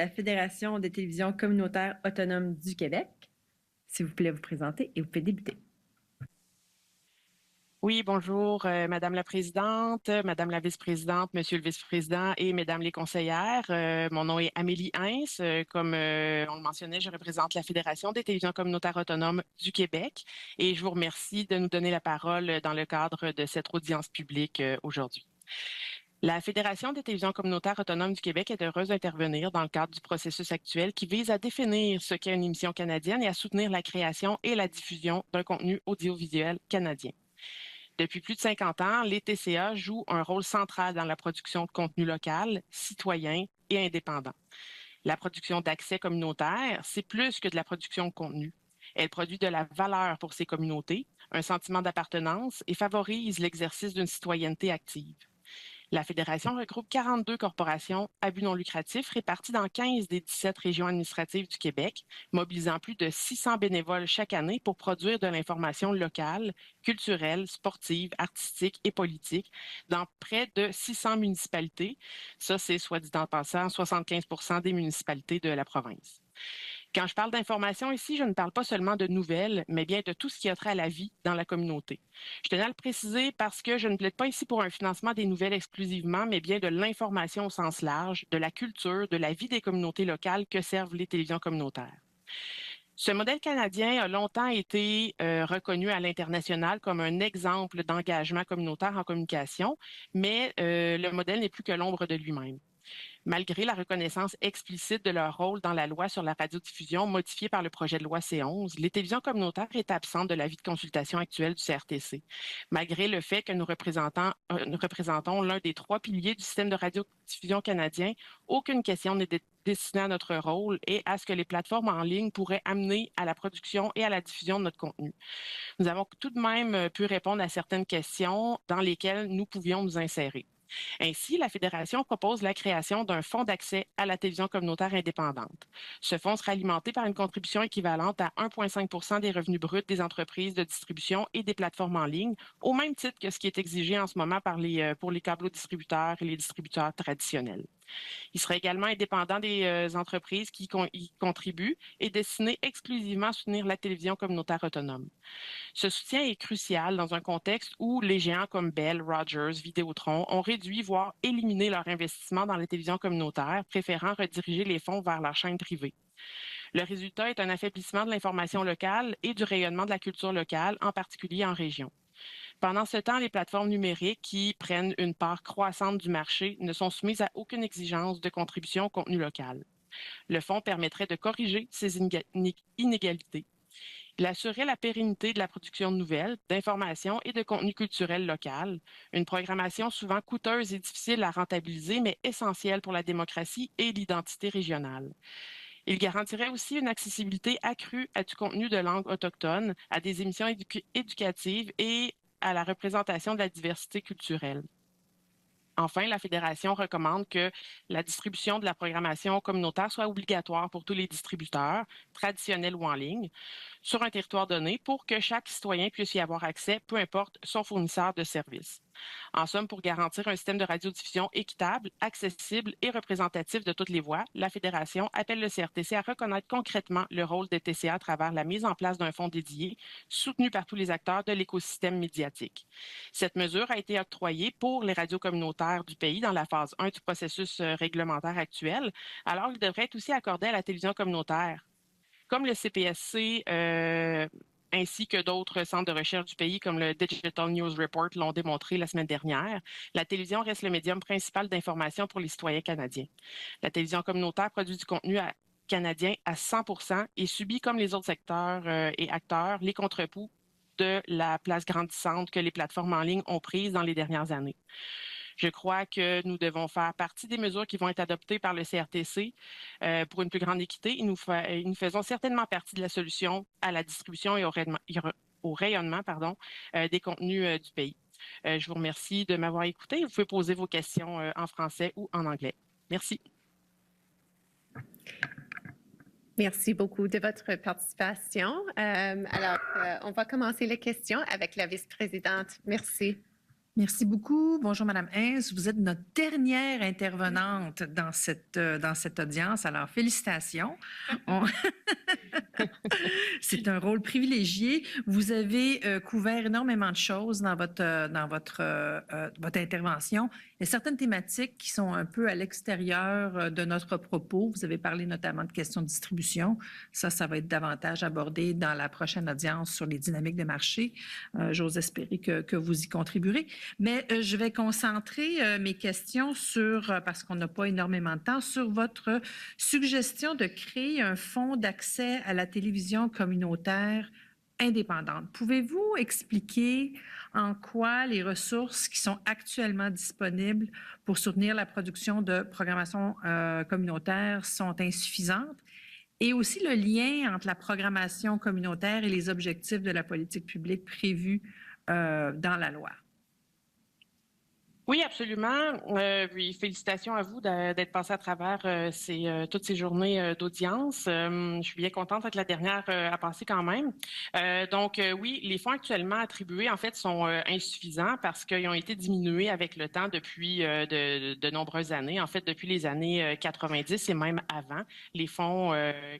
La Fédération des télévisions communautaires autonomes du Québec. S'il vous plaît, vous présenter et vous pouvez débuter. Oui, bonjour, Madame la Présidente, Madame la Vice-présidente, Monsieur le Vice-président et Mesdames les conseillères. Mon nom est Amélie Hintz. Comme on le mentionnait, je représente la Fédération des télévisions communautaires autonomes du Québec et je vous remercie de nous donner la parole dans le cadre de cette audience publique aujourd'hui. La Fédération des télévisions communautaires autonomes du Québec est heureuse d'intervenir dans le cadre du processus actuel qui vise à définir ce qu'est une émission canadienne et à soutenir la création et la diffusion d'un contenu audiovisuel canadien. Depuis plus de 50 ans, les TCA jouent un rôle central dans la production de contenu local, citoyen et indépendant. La production d'accès communautaire, c'est plus que de la production de contenu. Elle produit de la valeur pour ses communautés, un sentiment d'appartenance et favorise l'exercice d'une citoyenneté active. La Fédération regroupe 42 corporations à but non lucratif réparties dans 15 des 17 régions administratives du Québec, mobilisant plus de 600 bénévoles chaque année pour produire de l'information locale, culturelle, sportive, artistique et politique dans près de 600 municipalités. Ça, c'est, soit dit en passant, 75% des municipalités de la province. Quand je parle d'information ici, je ne parle pas seulement de nouvelles, mais bien de tout ce qui a trait à la vie dans la communauté. Je tenais à le préciser parce que je ne plaide pas ici pour un financement des nouvelles exclusivement, mais bien de l'information au sens large, de la culture, de la vie des communautés locales que servent les télévisions communautaires. Ce modèle canadien a longtemps été reconnu à l'international comme un exemple d'engagement communautaire en communication, mais le modèle n'est plus que l'ombre de lui-même. Malgré la reconnaissance explicite de leur rôle dans la loi sur la radiodiffusion modifiée par le projet de loi C11, les télévisions communautaires est absente de l'avis de consultation actuel du CRTC. Malgré le fait que nous représentons l'un des 3 piliers du système de radiodiffusion canadien, aucune question n'est destinée à notre rôle et à ce que les plateformes en ligne pourraient amener à la production et à la diffusion de notre contenu. Nous avons tout de même pu répondre à certaines questions dans lesquelles nous pouvions nous insérer. Ainsi, la Fédération propose la création d'un fonds d'accès à la télévision communautaire indépendante. Ce fonds sera alimenté par une contribution équivalente à 1,5 % des revenus bruts des entreprises de distribution et des plateformes en ligne, au même titre que ce qui est exigé en ce moment pour les câblo-distributeurs et les distributeurs traditionnels. Il sera également indépendant des entreprises qui y contribuent et destiné exclusivement à soutenir la télévision communautaire autonome. Ce soutien est crucial dans un contexte où les géants comme Bell, Rogers, Vidéotron ont réduit, voire éliminé leur investissement dans la télévision communautaire, préférant rediriger les fonds vers leurs chaînes privées. Le résultat est un affaiblissement de l'information locale et du rayonnement de la culture locale, en particulier en région. Pendant ce temps, les plateformes numériques qui prennent une part croissante du marché ne sont soumises à aucune exigence de contribution au contenu local. Le fonds permettrait de corriger ces inégalités. Il assurait la pérennité de la production de nouvelles, d'informations et de contenu culturel local, une programmation souvent coûteuse et difficile à rentabiliser, mais essentielle pour la démocratie et l'identité régionale. Il garantirait aussi une accessibilité accrue à du contenu de langue autochtone, à des émissions éducatives et à la représentation de la diversité culturelle. Enfin, la Fédération recommande que la distribution de la programmation communautaire soit obligatoire pour tous les distributeurs, traditionnels ou en ligne, sur un territoire donné pour que chaque citoyen puisse y avoir accès, peu importe son fournisseur de services. En somme, pour garantir un système de radiodiffusion équitable, accessible et représentatif de toutes les voix, la Fédération appelle le CRTC à reconnaître concrètement le rôle des TCA à travers la mise en place d'un fonds dédié, soutenu par tous les acteurs de l'écosystème médiatique. Cette mesure a été octroyée pour les radios communautaires du pays dans la phase 1 du processus réglementaire actuel, alors qu'il devrait être aussi accordé à la télévision communautaire. Comme le CPSC ainsi que d'autres centres de recherche du pays comme le Digital News Report l'ont démontré la semaine dernière, la télévision reste le médium principal d'information pour les citoyens canadiens. La télévision communautaire produit du contenu canadien à 100% et subit, comme les autres secteurs et acteurs, les contre-coups de la place grandissante que les plateformes en ligne ont prise dans les dernières années. Je crois que nous devons faire partie des mesures qui vont être adoptées par le CRTC pour une plus grande équité et nous faisons certainement partie de la solution à la distribution et au rayonnement des contenus du pays. Je vous remercie de m'avoir écouté. Vous pouvez poser vos questions en français ou en anglais. Merci. Merci beaucoup de votre participation. On va commencer les questions avec la vice-présidente. Merci. Merci beaucoup. Bonjour, Madame Hens. Vous êtes notre dernière intervenante dans cette audience. Alors, félicitations. C'est un rôle privilégié. Vous avez couvert énormément de choses dans votre intervention. Il y a certaines thématiques qui sont un peu à l'extérieur de notre propos. Vous avez parlé notamment de questions de distribution. Ça va être davantage abordé dans la prochaine audience sur les dynamiques de marché. J'ose espérer que vous y contribuerez. Mais je vais concentrer mes questions parce qu'on n'a pas énormément de temps, sur votre suggestion de créer un fonds d'accès à la télévision communautaire indépendante. Pouvez-vous expliquer en quoi les ressources qui sont actuellement disponibles pour soutenir la production de programmation communautaire sont insuffisantes? Et aussi le lien entre la programmation communautaire et les objectifs de la politique publique prévus dans la loi. Oui, absolument. Puis félicitations à vous d'être passé à travers toutes ces journées d'audience. Je suis bien contente d'être la dernière à passer quand même. Oui, les fonds actuellement attribués, en fait, sont insuffisants parce qu'ils ont été diminués avec le temps depuis de nombreuses années. En fait, depuis les années 90 et même avant, les fonds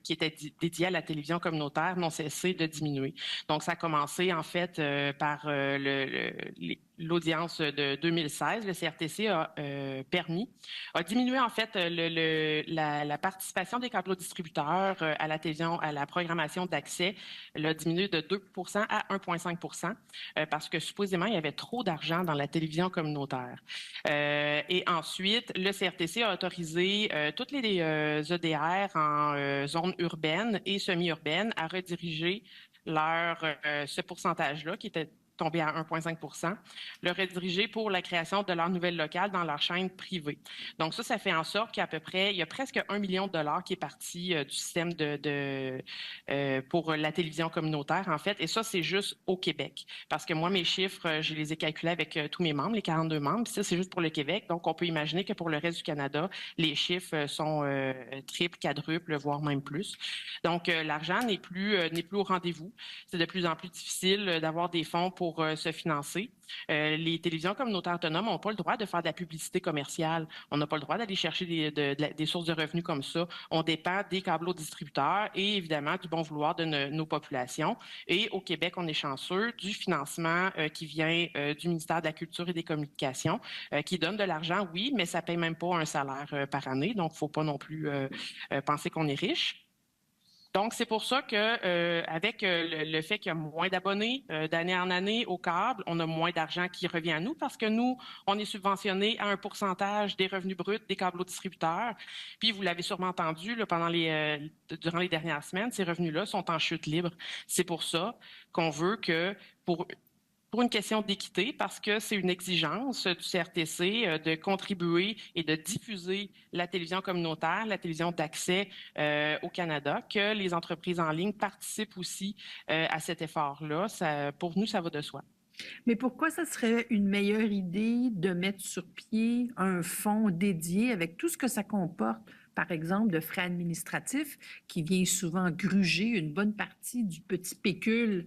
qui étaient dédiés à la télévision communautaire n'ont cessé de diminuer. Donc, ça a commencé, en fait, par l'audience de 2016, le CRTC a diminué en fait la participation des câblodistributeurs à la télévision, à la programmation d'accès, l'a diminué de 2 à 1,5 parce que supposément il y avait trop d'argent dans la télévision communautaire. Et ensuite, le CRTC a autorisé toutes les EDR en zone urbaine et semi-urbaine à rediriger ce pourcentage-là qui était tombé à 1,5 le rediriger pour la création de leur nouvelle locale dans leur chaîne privée. Donc ça fait en sorte qu'à peu près, il y a presque 1 million de dollars qui est parti du système pour la télévision communautaire, en fait. Et ça, c'est juste au Québec. Parce que moi, mes chiffres, je les ai calculés avec tous mes membres, les 42 membres. Puis ça, c'est juste pour le Québec. Donc, on peut imaginer que pour le reste du Canada, les chiffres sont triples, quadruples, voire même plus. Donc, l'argent n'est plus au rendez-vous. C'est de plus en plus difficile d'avoir des fonds pour se financer. Les télévisions communautaires autonomes n'ont pas le droit de faire de la publicité commerciale. On n'a pas le droit d'aller chercher des sources de revenus comme ça. On dépend des câblos-distributeurs et évidemment du bon vouloir de nos populations. Et au Québec, on est chanceux du financement qui vient du ministère de la Culture et des Communications, qui donne de l'argent, oui, mais ça ne paye même pas un salaire par année. Donc, il ne faut pas non plus penser qu'on est riche. Donc, c'est pour ça que avec le fait qu'il y a moins d'abonnés d'année en année au câble, on a moins d'argent qui revient à nous parce que nous, on est subventionné à un pourcentage des revenus bruts des câblos-distributeurs. Puis, vous l'avez sûrement entendu là, durant les dernières semaines, ces revenus-là sont en chute libre. C'est pour ça qu'on veut que pour une question d'équité, parce que c'est une exigence du CRTC de contribuer et de diffuser la télévision communautaire, la télévision d'accès au Canada, que les entreprises en ligne participent aussi à cet effort-là. Pour nous, ça va de soi. Mais pourquoi ça serait une meilleure idée de mettre sur pied un fonds dédié avec tout ce que ça comporte, par exemple, de frais administratifs qui vient souvent gruger une bonne partie du petit pécule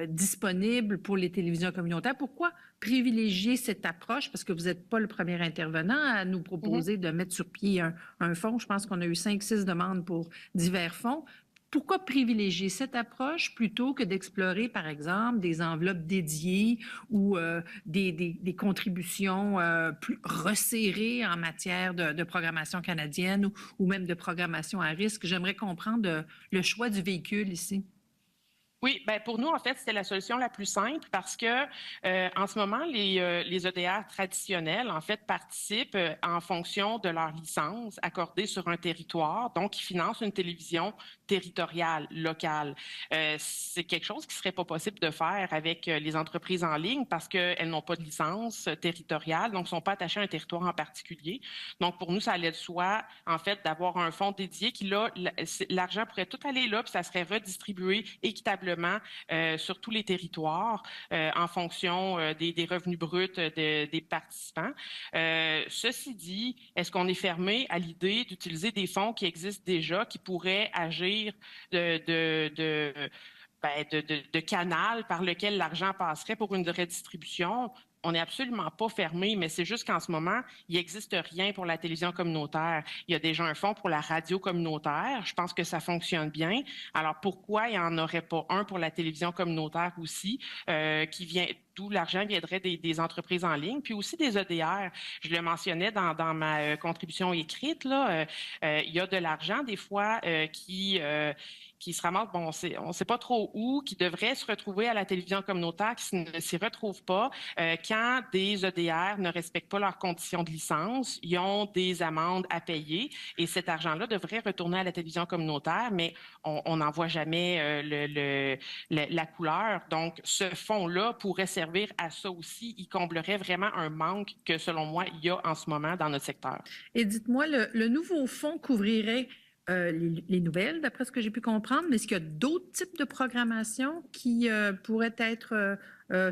disponible pour les télévisions communautaires? Pourquoi privilégier cette approche? Parce que vous n'êtes pas le premier intervenant à nous proposer de mettre sur pied un fonds. Je pense qu'on a eu 5-6 demandes pour divers fonds. Pourquoi privilégier cette approche plutôt que d'explorer, par exemple, des enveloppes dédiées ou des contributions plus resserrées en matière de programmation canadienne ou même de programmation à risque? J'aimerais comprendre le choix du véhicule ici. Oui, ben pour nous, en fait, c'était la solution la plus simple parce que en ce moment, les EDR traditionnels, en fait, participent en fonction de leur licence accordée sur un territoire. Donc, ils financent une télévision territoriale, locale. C'est quelque chose qui serait pas possible de faire avec les entreprises en ligne parce qu'elles n'ont pas de licence territoriale, donc ne sont pas attachées à un territoire en particulier. Donc, pour nous, ça allait de soi, en fait, d'avoir un fonds dédié qui, là, l'argent pourrait tout aller là, puis ça serait redistribué équitablement sur tous les territoires en fonction des revenus bruts des participants. Ceci dit, est-ce qu'on est fermé à l'idée d'utiliser des fonds qui existent déjà, qui pourraient agir de canal par lequel l'argent passerait pour une redistribution? on n'est absolument pas fermé, mais c'est juste qu'en ce moment, il n'existe rien pour la télévision communautaire. Il y a déjà un fonds pour la radio communautaire. Je pense que ça fonctionne bien. Alors, pourquoi il n'y en aurait pas un pour la télévision communautaire aussi, qui vient, d'où l'argent viendrait des entreprises en ligne, puis aussi des EDR. Je le mentionnais dans ma contribution écrite, là, il y a de l'argent des fois qui se ramasse, bon, on ne sait pas trop où, qui devrait se retrouver à la télévision communautaire, qui ne s'y retrouve pas. Quand des EDR ne respectent pas leurs conditions de licence, ils ont des amendes à payer et cet argent-là devrait retourner à la télévision communautaire, mais on n'en voit jamais la couleur. Donc, ce fonds-là pourrait servir à ça aussi. Il comblerait vraiment un manque que, selon moi, il y a en ce moment dans notre secteur. Et dites-moi, le nouveau fonds couvrirait les nouvelles, d'après ce que j'ai pu comprendre, mais est-ce qu'il y a d'autres types de programmation qui pourraient être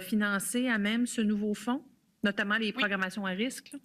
financées à même ce nouveau fonds, notamment les programmations à risque? Là?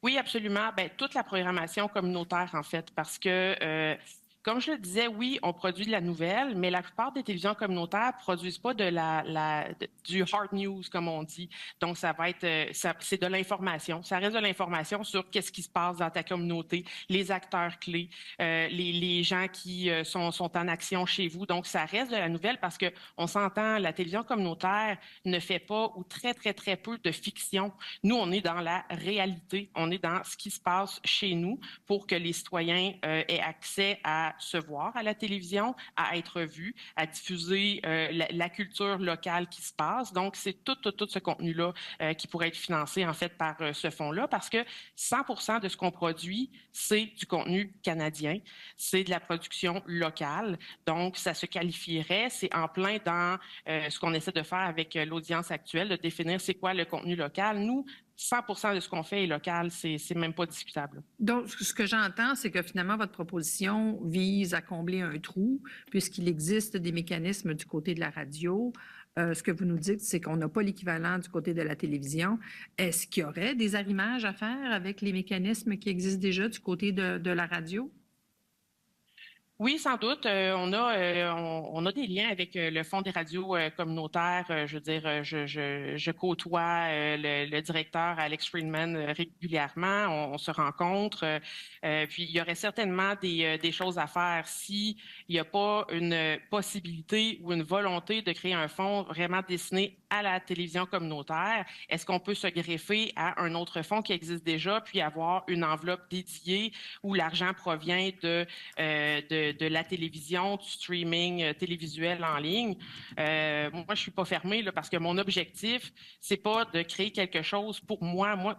Oui, absolument. Bien, toute la programmation communautaire, en fait, parce que comme je le disais, oui, on produit de la nouvelle, mais la plupart des télévisions communautaires produisent pas du hard news, comme on dit. Donc, ça va être, c'est de l'information. Ça reste de l'information sur qu'est-ce qui se passe dans ta communauté, les acteurs clés, les gens qui sont en action chez vous. Donc, ça reste de la nouvelle parce que on s'entend, la télévision communautaire ne fait pas ou très, très, très peu de fiction. Nous, on est dans la réalité. On est dans ce qui se passe chez nous pour que les citoyens aient accès à se voir à la télévision, à être vus, à diffuser la culture locale qui se passe. Donc, c'est tout ce contenu-là qui pourrait être financé, en fait, par ce fonds-là, parce que 100% de ce qu'on produit, c'est du contenu canadien, c'est de la production locale. Donc, ça se qualifierait, c'est en plein dans ce qu'on essaie de faire avec l'audience actuelle, de définir c'est quoi le contenu local. Nous, 100% de ce qu'on fait est local, c'est même pas discutable. Donc, ce que j'entends, c'est que finalement, votre proposition vise à combler un trou, puisqu'il existe des mécanismes du côté de la radio. Ce que vous nous dites, c'est qu'on n'a pas l'équivalent du côté de la télévision. Est-ce qu'il y aurait des arrimages à faire avec les mécanismes qui existent déjà du côté de la radio? Oui, sans doute. On a des liens avec le Fonds des radios communautaires. Je veux dire, je côtoie le directeur Alex Friedman régulièrement. On se rencontre. Puis, il y aurait certainement des choses à faire s'il n'y a pas une possibilité ou une volonté de créer un fonds vraiment destiné à la télévision communautaire. Est-ce qu'on peut se greffer à un autre fonds qui existe déjà, puis avoir une enveloppe dédiée où l'argent provient de la télévision, du streaming télévisuel en ligne? Moi, je suis pas fermée là, parce que mon objectif, c'est pas de créer quelque chose pour moi. Moi,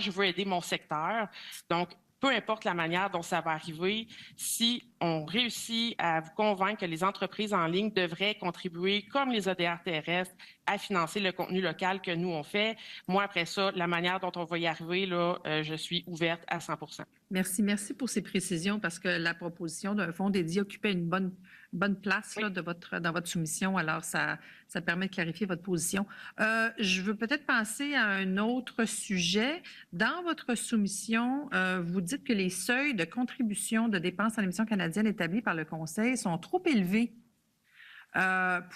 je veux aider mon secteur. Donc, peu importe la manière dont ça va arriver, si on réussit à vous convaincre que les entreprises en ligne devraient contribuer, comme les ODR terrestres, à financer le contenu local que nous, on fait, moi, après ça, la manière dont on va y arriver, là, je suis ouverte à 100%. Merci pour ces précisions, parce que la proposition d'un fonds dédié occupait une bonne place là, dans votre soumission. Alors, ça permet de clarifier votre position. Je veux peut-être passer à un autre sujet. Dans votre soumission, vous dites que les seuils de contribution de dépenses en émissions canadiennes établis par le Conseil sont trop élevés.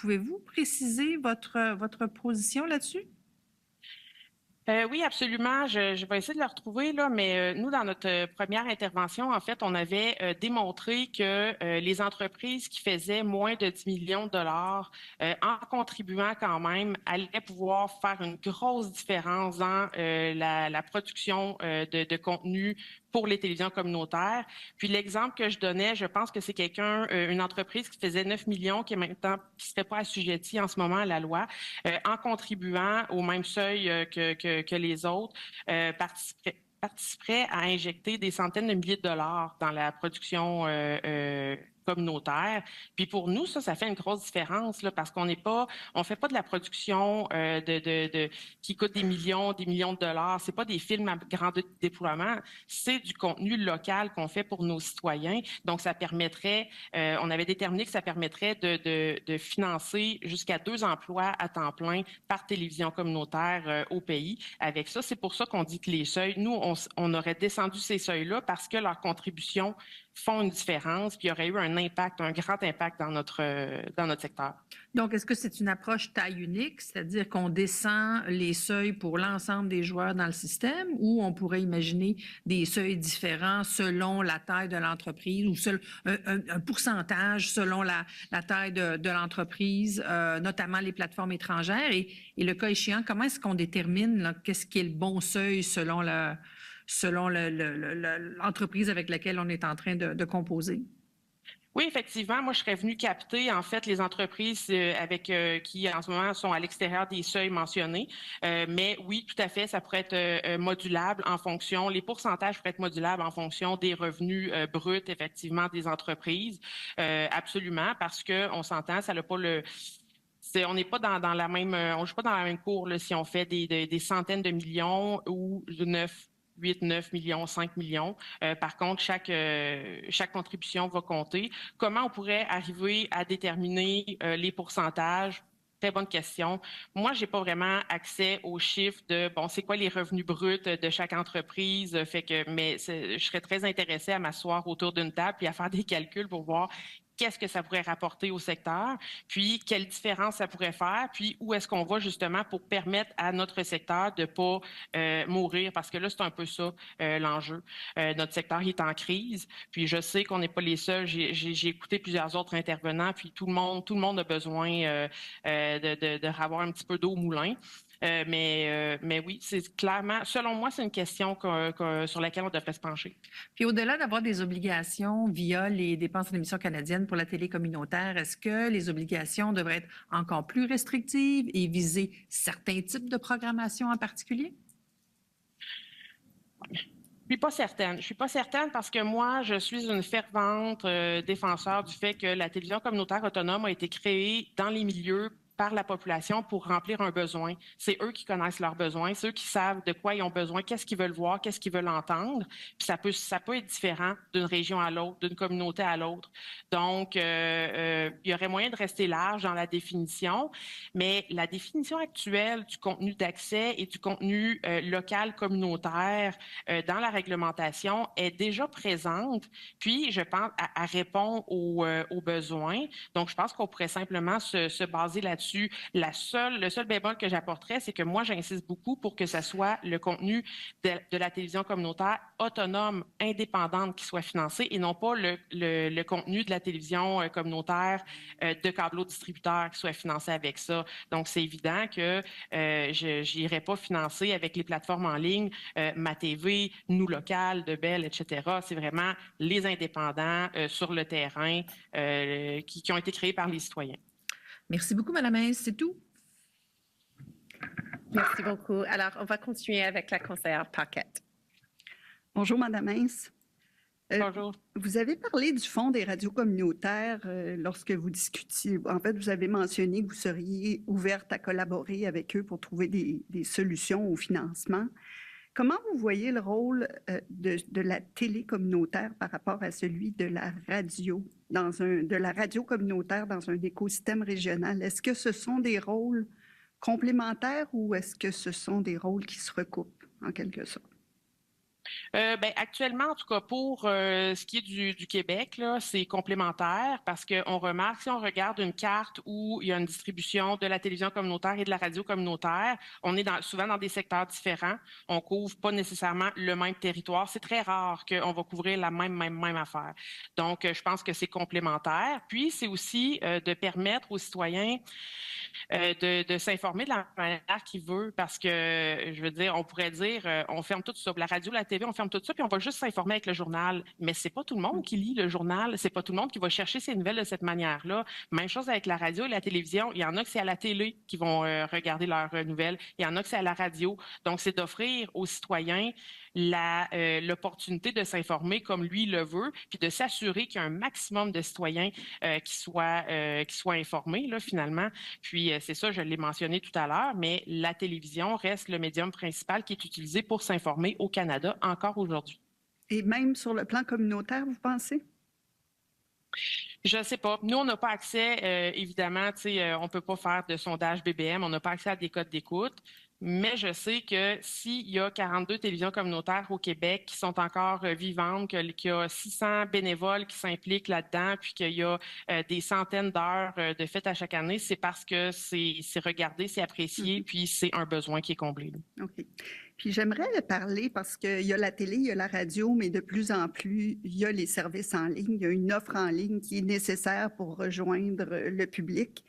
Pouvez-vous préciser votre position là-dessus? Oui, absolument. Je vais essayer de le retrouver, là, mais nous, dans notre première intervention, en fait, on avait démontré que les entreprises qui faisaient moins de 10 millions de dollars en contribuant quand même allaient pouvoir faire une grosse différence dans la production de contenu pour les télévisions communautaires. Puis l'exemple que je donnais, je pense que c'est une entreprise qui faisait 9 millions, qui ne serait pas assujettie en ce moment à la loi, en contribuant au même seuil que les autres, participerait à injecter des centaines de milliers de dollars dans la production communautaire. Puis pour nous, ça fait une grosse différence là, parce on fait pas de la production qui coûte des millions de dollars. C'est pas des films à grand déploiement, c'est du contenu local qu'on fait pour nos citoyens. Donc ça permettrait, on avait déterminé que ça permettrait de financer jusqu'à 2 emplois à temps plein par télévision communautaire au pays. Avec ça, c'est pour ça qu'on dit que les seuils, nous, on aurait descendu ces seuils-là parce que leur contribution font une différence, puis il y aurait eu un impact, un grand impact dans notre secteur. Donc, est-ce que c'est une approche taille unique, c'est-à-dire qu'on descend les seuils pour l'ensemble des joueurs dans le système, ou on pourrait imaginer des seuils différents selon la taille de l'entreprise ou un pourcentage selon la taille de l'entreprise, notamment les plateformes étrangères? Et le cas échéant, comment est-ce qu'on détermine qu'est-ce qui est le bon seuil selon l'entreprise avec laquelle on est en train de composer? Oui, effectivement, moi, je serais venue capter, en fait, les entreprises qui, en ce moment, sont à l'extérieur des seuils mentionnés. Mais oui, tout à fait, ça pourrait être modulable en fonction, les pourcentages pourraient être modulables en fonction des revenus bruts, effectivement, des entreprises. Absolument, parce qu'on s'entend, ça n'a pas on n'est pas dans la même, on joue pas dans la même cour là, si on fait des centaines de millions ou 8, 9 millions, 5 millions. Par contre, chaque contribution va compter. Comment on pourrait arriver à déterminer les pourcentages? Très bonne question. Moi, j'ai pas vraiment accès aux chiffres de, bon, c'est quoi les revenus bruts de chaque entreprise. Mais je serais très intéressée à m'asseoir autour d'une table et à faire des calculs pour voir qu'est-ce que ça pourrait rapporter au secteur, puis quelle différence ça pourrait faire, puis où est-ce qu'on va justement pour permettre à notre secteur de ne pas mourir, parce que là, c'est un peu ça l'enjeu. Notre secteur est en crise, puis je sais qu'on n'est pas les seuls. J'ai écouté plusieurs autres intervenants, puis tout le monde a besoin de avoir un petit peu d'eau au moulin. Mais oui, c'est clairement, selon moi, c'est une question sur laquelle on devrait se pencher. Puis au-delà d'avoir des obligations via les dépenses d'émissions canadiennes pour la télé communautaire, est-ce que les obligations devraient être encore plus restrictives et viser certains types de programmation en particulier? Je suis pas certaine. Je suis pas certaine parce que moi, je suis une fervente défenseur du fait que la télévision communautaire autonome a été créée dans les milieux par la population pour remplir un besoin. C'est eux qui connaissent leurs besoins, c'est eux qui savent de quoi ils ont besoin, qu'est-ce qu'ils veulent voir, qu'est-ce qu'ils veulent entendre. Puis ça peut être différent d'une région à l'autre, d'une communauté à l'autre. Donc, il y aurait moyen de rester large dans la définition, mais la définition actuelle du contenu d'accès et du contenu local communautaire dans la réglementation est déjà présente. Puis, je pense, elle répond aux besoins. Donc, je pense qu'on pourrait simplement se baser là-dessus. Le seul bémol que j'apporterais, c'est que moi, j'insiste beaucoup pour que ce soit le contenu de la télévision communautaire autonome, indépendante qui soit financé et non pas le contenu de la télévision communautaire de câbleau-distributeur qui soit financé avec ça. Donc, c'est évident que je n'irai pas financer avec les plateformes en ligne Ma TV, Nous Local, de Bell, etc. C'est vraiment les indépendants sur le terrain qui ont été créés par les citoyens. Merci beaucoup, Mme Hayes. C'est tout? Merci beaucoup. Alors, on va continuer avec la conseillère Paquette. Bonjour, Mme Hayes. Bonjour. Vous avez parlé du Fonds des radios communautaires lorsque vous discutiez. En fait, vous avez mentionné que vous seriez ouverte à collaborer avec eux pour trouver des solutions au financement. Comment vous voyez le rôle de la télé communautaire par rapport à celui de la radio, de la radio communautaire dans un écosystème régional? Est-ce que ce sont des rôles complémentaires ou est-ce que ce sont des rôles qui se recoupent en quelque sorte? Actuellement, en tout cas, pour ce qui est du Québec, là, c'est complémentaire parce qu'on remarque, si on regarde une carte où il y a une distribution de la télévision communautaire et de la radio communautaire, on est souvent dans des secteurs différents. On couvre pas nécessairement le même territoire. C'est très rare qu'on va couvrir la même affaire. Donc, je pense que c'est complémentaire. Puis, c'est aussi de permettre aux citoyens de s'informer de la manière qu'ils veulent parce que, je veux dire, on pourrait dire, on ferme tout ça. La radio, la TV, on ferme tout ça, puis on va juste s'informer avec le journal. Mais c'est pas tout le monde qui lit le journal. C'est pas tout le monde qui va chercher ces nouvelles de cette manière-là. Même chose avec la radio et la télévision. Il y en a que c'est à la télé qui vont regarder leurs nouvelles. Il y en a que c'est à la radio. Donc, c'est d'offrir aux citoyens l'opportunité de s'informer comme lui le veut, puis de s'assurer qu'il y a un maximum de citoyens qui soient informés, là, finalement. Puis, c'est ça, je l'ai mentionné tout à l'heure, mais la télévision reste le médium principal qui est utilisé pour s'informer au Canada encore aujourd'hui. Et même sur le plan communautaire, vous pensez? Je ne sais pas. Nous, on n'a pas accès, évidemment, on ne peut pas faire de sondage BBM, on n'a pas accès à des codes d'écoute. Mais je sais que s'il y a 42 télévisions communautaires au Québec qui sont encore vivantes, qu'il y a 600 bénévoles qui s'impliquent là-dedans, puis qu'il y a des centaines d'heures de fêtes à chaque année, c'est parce que c'est regardé, c'est apprécié, puis c'est un besoin qui est comblé. OK. Puis j'aimerais parler parce qu'il y a la télé, il y a la radio, mais de plus en plus, il y a les services en ligne. Il y a une offre en ligne qui est nécessaire pour rejoindre le public.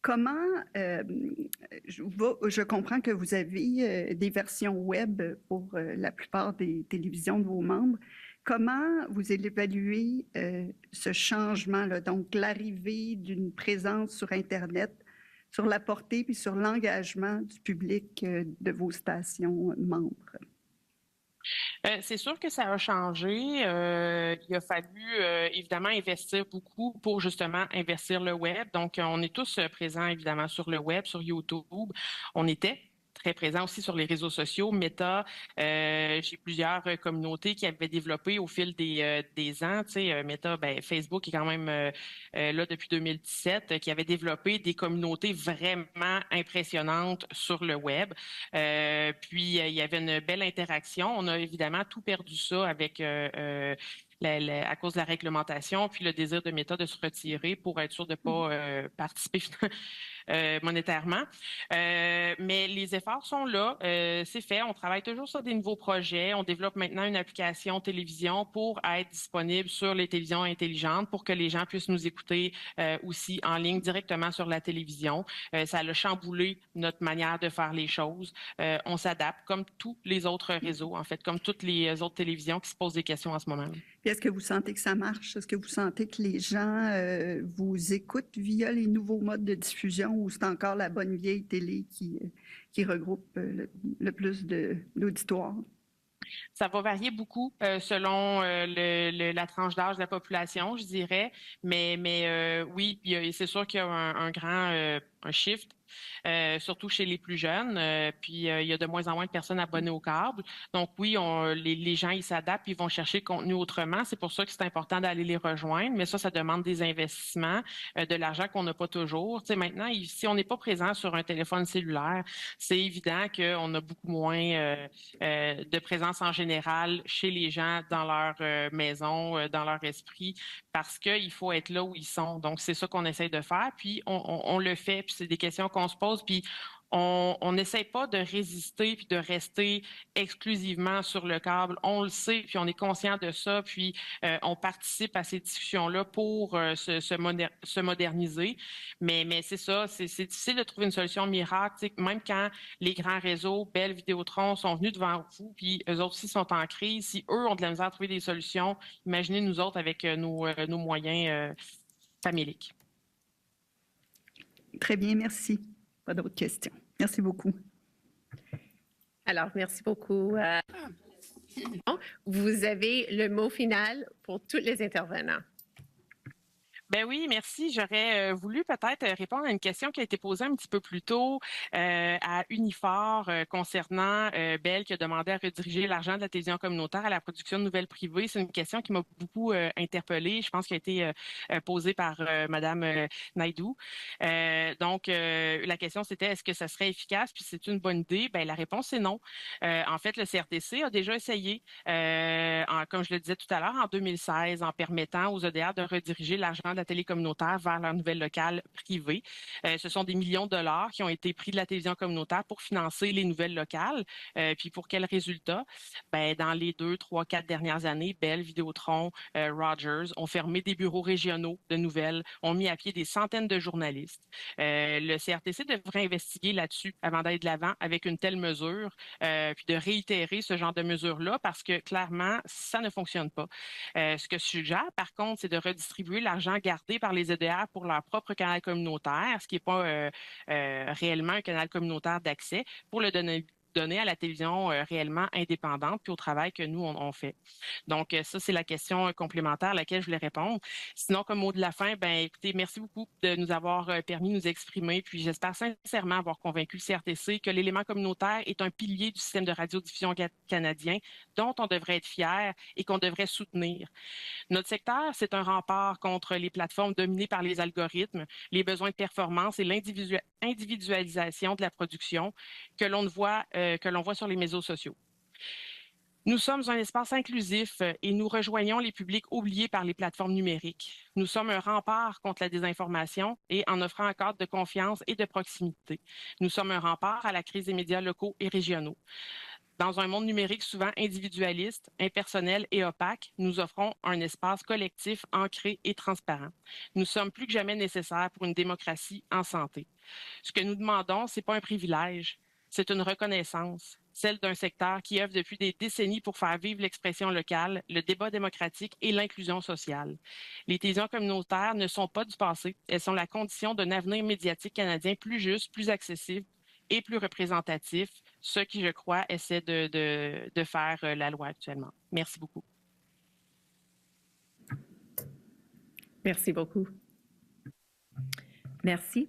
Comment, je comprends que vous avez des versions web pour la plupart des télévisions de vos membres. Comment vous évaluez ce changement-là, donc l'arrivée d'une présence sur Internet, sur la portée puis sur l'engagement du public de vos stations membres? C'est sûr que ça a changé. Il a fallu évidemment investir beaucoup pour justement investir le web. Donc, on est tous présents évidemment sur le web, sur YouTube. On était très présent aussi sur les réseaux sociaux, Meta. J'ai plusieurs communautés qui avaient développé au fil des ans. Tu sais, Meta, Facebook est quand même là depuis 2017, qui avait développé des communautés vraiment impressionnantes sur le web. Puis, il y avait une belle interaction. On a évidemment tout perdu ça avec à cause de la réglementation, puis le désir de Meta de se retirer pour être sûr de ne pas participer monétairement. Mais les efforts sont là, c'est fait. On travaille toujours sur des nouveaux projets. On développe maintenant une application télévision pour être disponible sur les télévisions intelligentes pour que les gens puissent nous écouter aussi en ligne directement sur la télévision. Ça a chamboulé notre manière de faire les choses. On s'adapte comme tous les autres réseaux, en fait, comme toutes les autres télévisions qui se posent des questions en ce moment. Puis est-ce que vous sentez que ça marche? Est-ce que vous sentez que les gens vous écoutent via les nouveaux modes de diffusion ou c'est encore la bonne vieille télé qui regroupe le plus d'auditoire? Ça va varier beaucoup selon la tranche d'âge de la population, je dirais. Mais oui, c'est sûr qu'il y a un grand un shift. Surtout chez les plus jeunes. Puis, il y a de moins en moins de personnes abonnées au câble. Donc, oui, les gens, ils s'adaptent, ils vont chercher le contenu autrement. C'est pour ça que c'est important d'aller les rejoindre. Mais ça demande des investissements, de l'argent qu'on n'a pas toujours. Tu sais, maintenant, si on n'est pas présent sur un téléphone cellulaire, c'est évident qu'on a beaucoup moins de présence en général chez les gens dans leur maison, dans leur esprit, parce qu'il faut être là où ils sont. Donc, c'est ça qu'on essaie de faire. Puis, on le fait. Puis, c'est des questions qu'on se pose, puis on n'essaie pas de résister puis de rester exclusivement sur le câble. On le sait, puis on est conscient de ça, puis on participe à ces discussions-là pour se moderniser. Mais c'est ça, c'est difficile de trouver une solution miracle. Tu sais, même quand les grands réseaux, Bell, Vidéotron, sont venus devant vous, puis eux autres aussi sont en crise, si eux ont de la misère à trouver des solutions, imaginez nous autres avec nos moyens familiques. Très bien, merci. Pas d'autres questions. Merci beaucoup. Alors, merci beaucoup. Vous avez le mot final pour tous les intervenants. Ben oui, merci. J'aurais voulu peut-être répondre à une question qui a été posée un petit peu plus tôt à Unifor concernant Bell qui a demandé à rediriger l'argent de la télévision communautaire à la production de nouvelles privées. C'est une question qui m'a beaucoup interpellée. Je pense qu'elle a été posée par Madame Naidoo. Donc, la question c'était est-ce que ça serait efficace? Puis c'est une bonne idée. Ben la réponse est non. En fait, le CRTC a déjà essayé, comme je le disais tout à l'heure, en 2016, en permettant aux EDR de rediriger l'argent de la télé communautaire vers leur nouvelle locale privée. Ce sont des millions de dollars qui ont été pris de la télévision communautaire pour financer les nouvelles locales. Puis pour quel résultat? Ben, dans les 2, 3, 4 dernières années, Bell, Vidéotron, Rogers ont fermé des bureaux régionaux de nouvelles, ont mis à pied des centaines de journalistes. Le CRTC devrait investiguer là-dessus avant d'aller de l'avant avec une telle mesure, puis de réitérer ce genre de mesures-là parce que clairement, ça ne fonctionne pas. Ce que je suggère, par contre, c'est de redistribuer l'argent gardé par les EDR pour leur propre canal communautaire, ce qui n'est pas réellement un canal communautaire d'accès, pour le donner donner à la télévision réellement indépendante puis au travail que nous, on fait. Donc, ça, c'est la question complémentaire à laquelle je voulais répondre. Sinon, comme mot de la fin, ben écoutez, merci beaucoup de nous avoir permis de nous exprimer. Puis j'espère sincèrement avoir convaincu le CRTC que l'élément communautaire est un pilier du système de radiodiffusion canadien dont on devrait être fier et qu'on devrait soutenir. Notre secteur, c'est un rempart contre les plateformes dominées par les algorithmes, les besoins de performance et l'individualisation de la production que l'on voit sur les médias sociaux. Nous sommes un espace inclusif et nous rejoignons les publics oubliés par les plateformes numériques. Nous sommes un rempart contre la désinformation et en offrant un cadre de confiance et de proximité. Nous sommes un rempart à la crise des médias locaux et régionaux. Dans un monde numérique souvent individualiste, impersonnel et opaque, nous offrons un espace collectif ancré et transparent. Nous sommes plus que jamais nécessaires pour une démocratie en santé. Ce que nous demandons, ce n'est pas un privilège, c'est une reconnaissance, celle d'un secteur qui œuvre depuis des décennies pour faire vivre l'expression locale, le débat démocratique et l'inclusion sociale. Les télévisions communautaires ne sont pas du passé, elles sont la condition d'un avenir médiatique canadien plus juste, plus accessible et plus représentatif, ce qui, je crois, essaie de faire la loi actuellement. Merci beaucoup. Merci beaucoup. Merci.